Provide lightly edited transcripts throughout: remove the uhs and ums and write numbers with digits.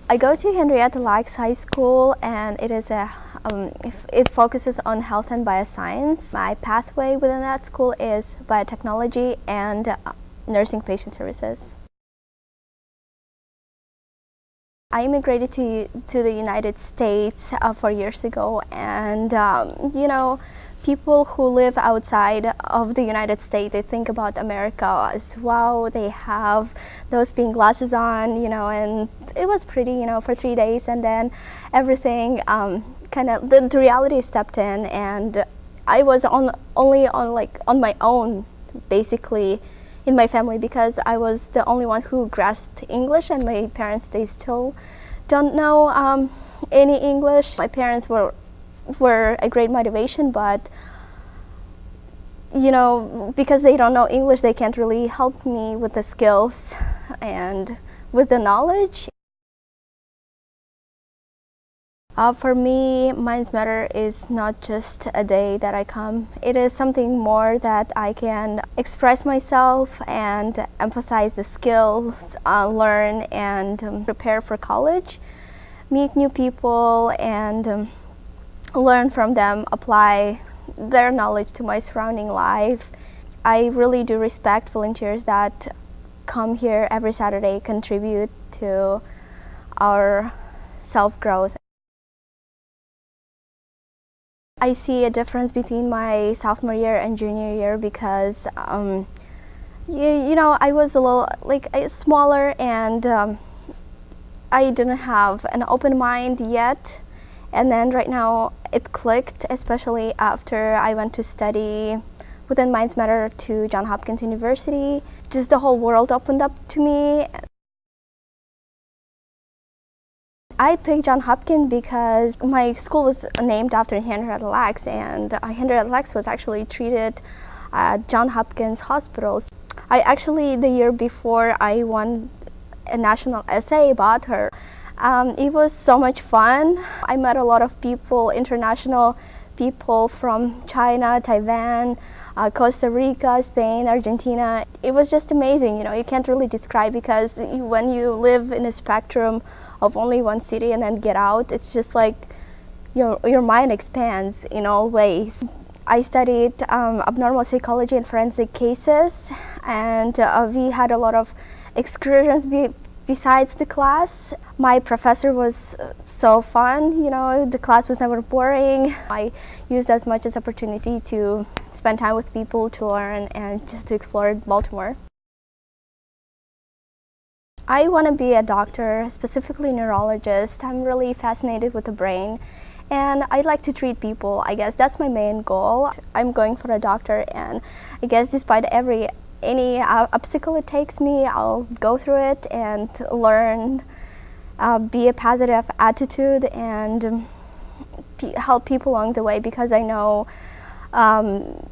I go to Henrietta Lacks High School, and it focuses on health and bioscience. My pathway within that school is biotechnology and nursing patient services. I immigrated to the United States 4 years ago, and people who live outside of the United States, they think about America as wow, they have those pink glasses on, and it was pretty, for 3 days, and then everything the reality stepped in, and I was only on my own, basically, in my family, because I was the only one who grasped English, and my parents, they still don't know any English. My parents were a great motivation, but because they don't know English, they can't really help me with the skills and with the knowledge. For me, Minds Matter is not just a day that I come. It is something more that I can express myself and empathize the skills, learn and prepare for college, meet new people and learn from them, apply their knowledge to my surrounding life. I really do respect volunteers that come here every Saturday, contribute to our self-growth. I see a difference between my sophomore year and junior year because I was a little smaller, and I didn't have an open mind yet, and then right now it clicked, especially after I went to study within Minds Matter to Johns Hopkins University. Just the whole world opened up to me. I picked Johns Hopkins because my school was named after Henrietta Lacks, and Henrietta Lacks was actually treated at Johns Hopkins hospitals. The year before, I won a national essay about her. It was so much fun. I met a lot of people, international people from China, Taiwan, Costa Rica, Spain, Argentina. It was just amazing. You can't really describe, because when you live in a spectrum of only one city and then get out, it's just like your mind expands in all ways. I studied abnormal psychology and forensic cases, and we had a lot of excursions besides the class. My professor was so fun, the class was never boring. I used as much as opportunity to spend time with people, to learn, and just to explore Baltimore. I want to be a doctor, specifically neurologist. I'm really fascinated with the brain, and I like to treat people. I guess that's my main goal. I'm going for a doctor, and I guess despite any obstacle it takes me, I'll go through it and learn, be a positive attitude, and help people along the way, because I know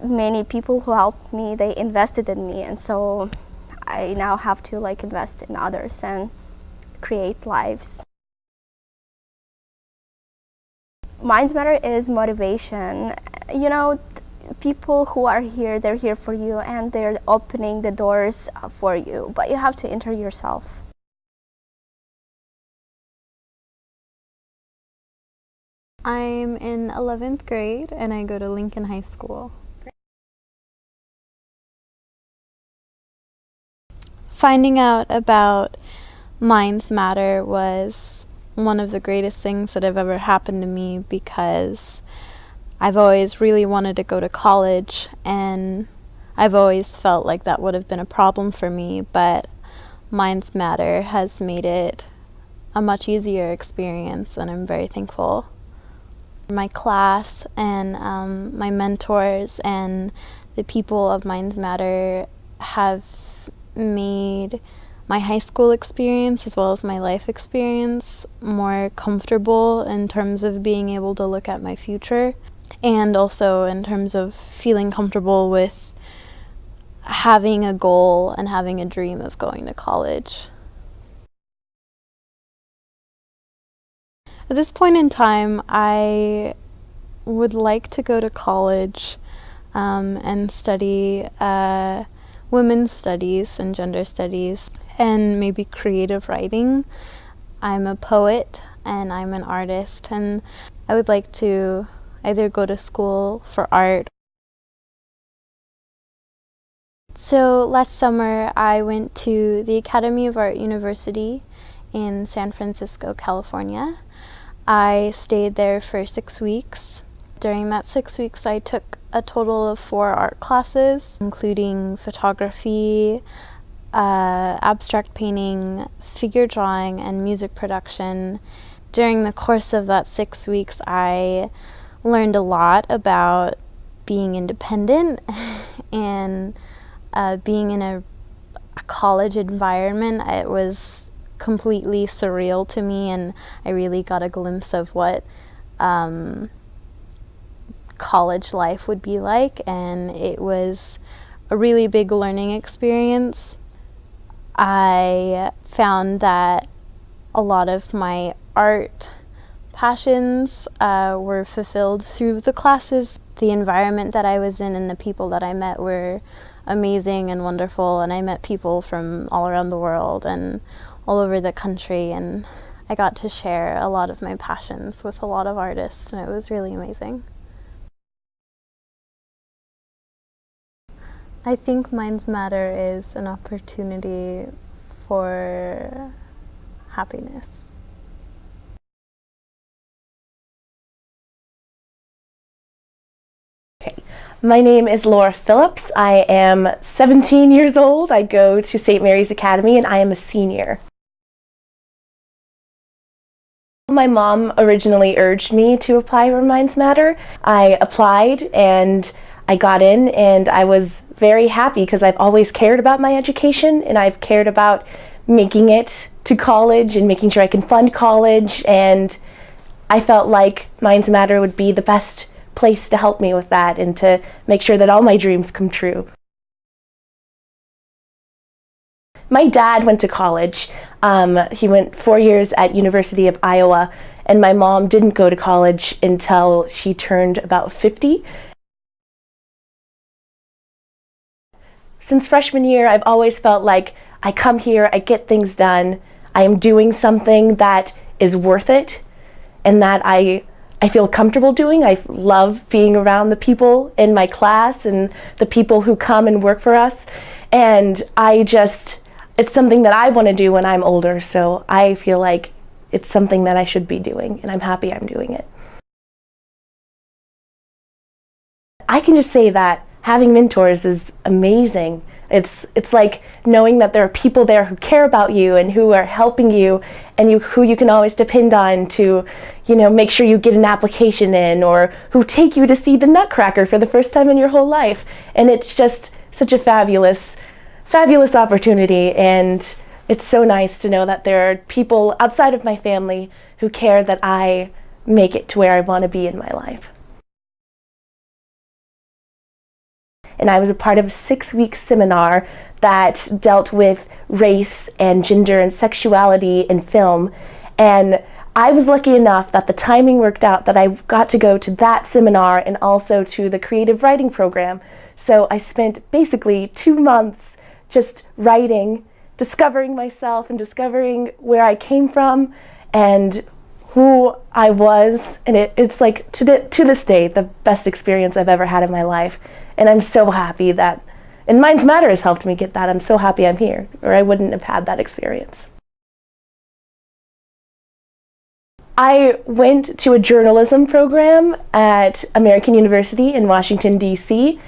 many people who helped me, they invested in me, and so I now have to invest in others and create lives. Minds Matter is motivation. People who are here, they're here for you, and they're opening the doors for you, but you have to enter yourself. I'm in 11th grade and I go to Lincoln High School. Finding out about Minds Matter was one of the greatest things that have ever happened to me, because I've always really wanted to go to college, and I've always felt like that would have been a problem for me, but Minds Matter has made it a much easier experience, and I'm very thankful. My class and my mentors and the people of Minds Matter have made my high school experience as well as my life experience more comfortable in terms of being able to look at my future, and also in terms of feeling comfortable with having a goal and having a dream of going to college. At this point in time, I would like to go to college and study women's studies and gender studies, and maybe creative writing. I'm a poet and I'm an artist, and I would like to either go to school for art. So last summer I went to the Academy of Art University in San Francisco, California. I stayed there for 6 weeks. During that 6 weeks I took a total of 4 art classes, including photography, abstract painting, figure drawing, and music production. During the course of that 6 weeks, I learned a lot about being independent and being in a college environment. It was completely surreal to me, and I really got a glimpse of what college life would be like, and it was a really big learning experience. I found that a lot of my art passions were fulfilled through the classes. The environment that I was in and the people that I met were amazing and wonderful, and I met people from all around the world and all over the country, and I got to share a lot of my passions with a lot of artists, and it was really amazing. I think Minds Matter is an opportunity for happiness. Okay. My name is Laura Phillips. I am 17 years old. I go to St. Mary's Academy and I am a senior. My mom originally urged me to apply for Minds Matter. I applied and I got in, and I was very happy because I've always cared about my education, and I've cared about making it to college and making sure I can fund college, and I felt like Minds Matter would be the best place to help me with that and to make sure that all my dreams come true. My dad went to college. He went 4 years at University of Iowa, and my mom didn't go to college until she turned about 50. Since freshman year, I've always felt like I come here, I get things done, I am doing something that is worth it and that I feel comfortable doing. I love being around the people in my class and the people who come and work for us. And it's something that I want to do when I'm older, so I feel like it's something that I should be doing, and I'm happy I'm doing it. I can just say that having mentors is amazing. It's like knowing that there are people there who care about you and who are helping you, and who you can always depend on to, make sure you get an application in, or who take you to see the Nutcracker for the first time in your whole life. And it's just such a fabulous opportunity, and it's so nice to know that there are people outside of my family who care that I make it to where I want to be in my life. And I was a part of a 6-week seminar that dealt with race and gender and sexuality in film. And I was lucky enough that the timing worked out that I got to go to that seminar and also to the creative writing program. So I spent basically 2 months just writing, discovering myself and discovering where I came from and who I was. And it's like, to this day, the best experience I've ever had in my life. And I'm so happy and Minds Matter has helped me get that. I'm so happy I'm here, or I wouldn't have had that experience. I went to a journalism program at American University in Washington, D.C.,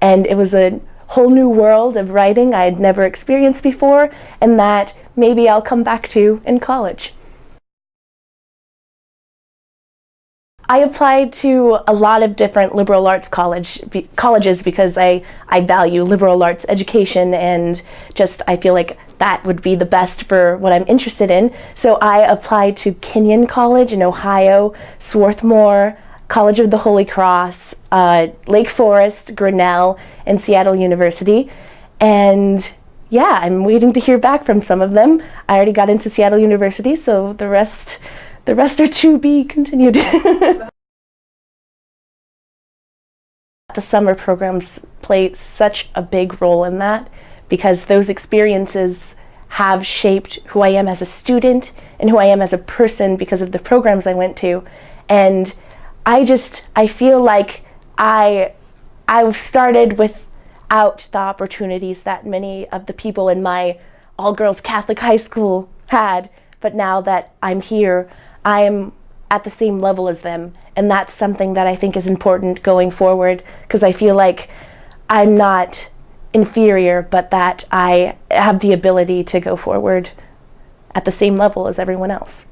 and it was a whole new world of writing I had never experienced before, and that maybe I'll come back to in college. I applied to a lot of different liberal arts colleges because I value liberal arts education, and I feel like that would be the best for what I'm interested in. So I applied to Kenyon College in Ohio, Swarthmore, College of the Holy Cross, Lake Forest, Grinnell, and Seattle University. And yeah, I'm waiting to hear back from some of them. I already got into Seattle University, so the rest are to be continued. The summer programs play such a big role in that, because those experiences have shaped who I am as a student and who I am as a person because of the programs I went to. And I feel like I started without the opportunities that many of the people in my all-girls Catholic high school had, but now that I'm here, I'm at the same level as them, and that's something that I think is important going forward, because I feel like I'm not inferior, but that I have the ability to go forward at the same level as everyone else.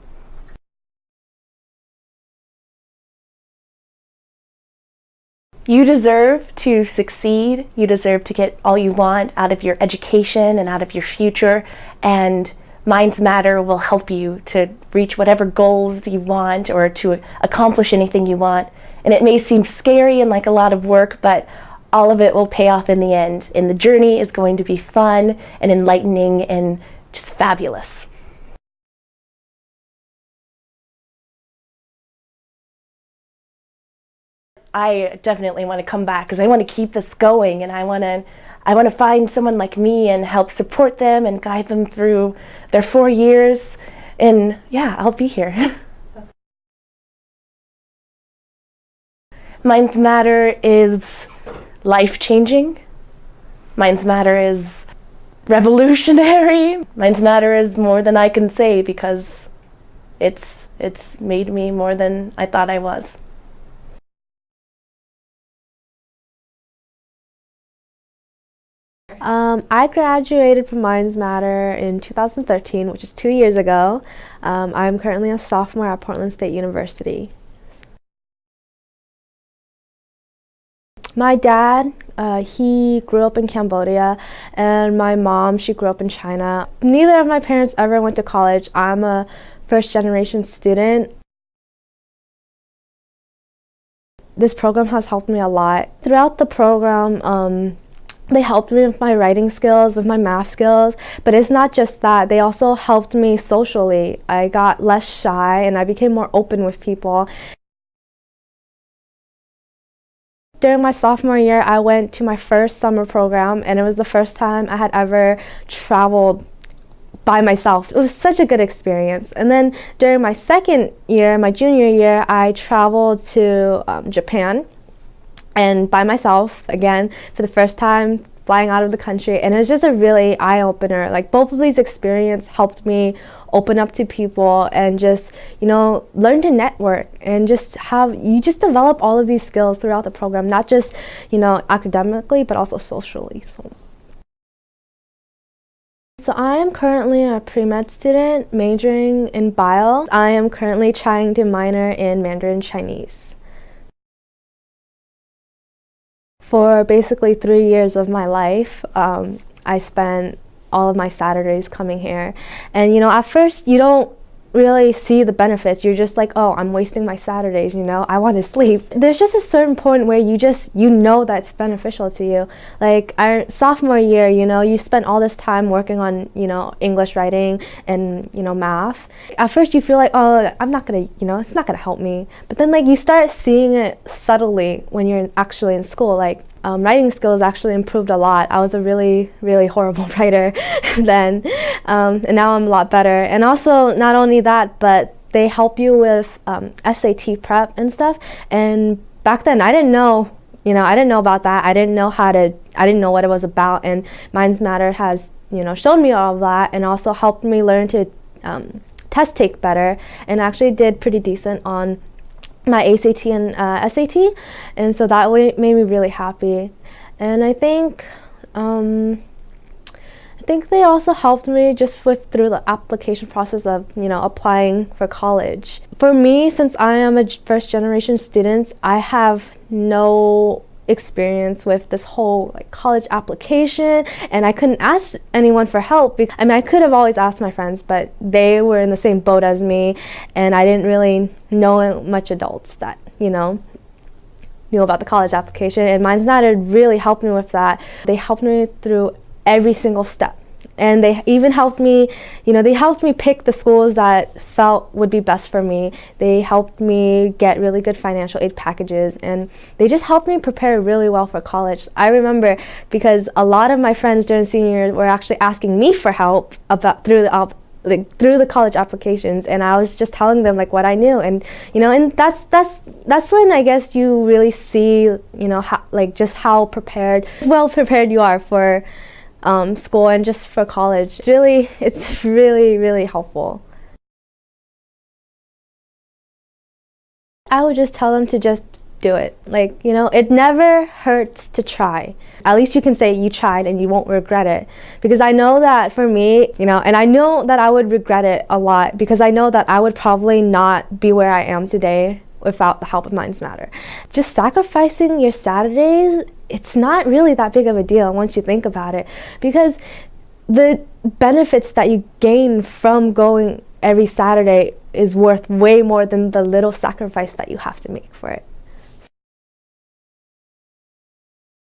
You deserve to succeed. You deserve to get all you want out of your education and out of your future, and Minds Matter will help you to reach whatever goals you want or to accomplish anything you want. And it may seem scary and like a lot of work, but all of it will pay off in the end. And the journey is going to be fun and enlightening and just fabulous. I definitely want to come back because I want to keep this going, and I want to find someone like me and help support them and guide them through their 4 years. And yeah, I'll be here. Minds Matter is life-changing. Minds Matter is revolutionary. Minds Matter is more than I can say because it's made me more than I thought I was. I graduated from Minds Matter in 2013, which is 2 years ago. I'm currently a sophomore at Portland State University. My dad, he grew up in Cambodia, and my mom, she grew up in China. Neither of my parents ever went to college. I'm a first-generation student. This program has helped me a lot. Throughout the program, they helped me with my writing skills, with my math skills, but it's not just that. They also helped me socially. I got less shy and I became more open with people. During my sophomore year, I went to my first summer program, and it was the first time I had ever traveled by myself. It was such a good experience. And then during my second year, my junior year, I traveled to Japan, and by myself again for the first time, flying out of the country, and it was just a really eye-opener. Like, both of these experiences helped me open up to people and just, you know, learn to network and just develop all of these skills throughout the program, not just, you know, academically, but also socially. So I am currently a pre-med student majoring in bio. I am currently trying to minor in Mandarin Chinese. For basically 3 years of my life, I spent all of my Saturdays coming here. And, you know, at first you don't really see the benefits. You're just like, oh, I'm wasting my Saturdays, you know, I want to sleep. There's just a certain point where you know that's beneficial to you. Like our sophomore year, you know, you spent all this time working on, you know, English writing and, you know, math. At first you feel like, oh, I'm not gonna, you know, it's not gonna help me. But then like you start seeing it subtly when you're actually in school. Like writing skills actually improved a lot. I was a really, really horrible writer then, and now I'm a lot better. And also, not only that, but they help you with SAT prep and stuff. And back then, I didn't know about that. I didn't know what it was about. And Minds Matter has, you know, shown me all of that, and also helped me learn to test take better, and actually did pretty decent on my ACT and SAT, and so that made me really happy. And I think they also helped me just through the application process of, you know, applying for college. For me, since I am a first-generation student, I have no experience with this whole like college application, and I couldn't ask anyone for help because, I mean, I could have always asked my friends, but they were in the same boat as me, and I didn't really know much adults that, you know, knew about the college application. And Minds Matter really helped me with that. They helped me through every single step. And they even helped me, you know, they helped me pick the schools that felt would be best for me. They helped me get really good financial aid packages, and they just helped me prepare really well for college. I remember because a lot of my friends during senior year were actually asking me for help through the like through the college applications, and I was just telling them like what I knew, and and that's when I guess you really see how, like, just how well prepared you are for school and just for college. It's really helpful. I would just tell them to just do it. Like, it never hurts to try. At least you can say you tried and you won't regret it. Because I know that for me, and I know that I would regret it a lot, because I know that I would probably not be where I am today without the help of Minds Matter. Just sacrificing your Saturdays, it's not really that big of a deal once you think about it, because the benefits that you gain from going every Saturday is worth way more than the little sacrifice that you have to make for it.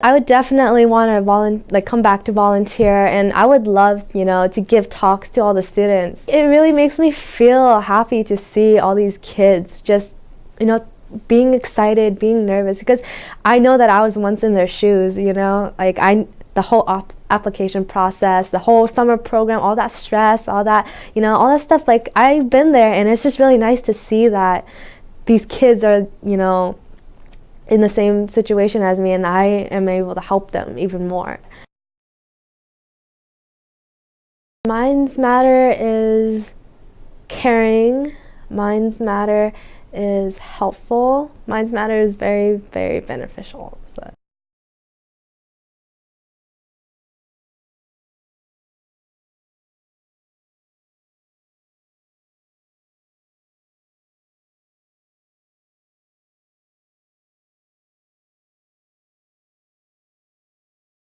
I would definitely want to come back to volunteer, and I would love, to give talks to all the students. It really makes me feel happy to see all these kids just, being excited, being nervous, because I know that I was once in their shoes, like the whole application process, the whole summer program, all that stress, all that, all that stuff, like I've been there, and it's just really nice to see that these kids are, in the same situation as me, and I am able to help them even more. Minds Matter is caring. Minds Matter is helpful. Minds Matter is very, very beneficial. So.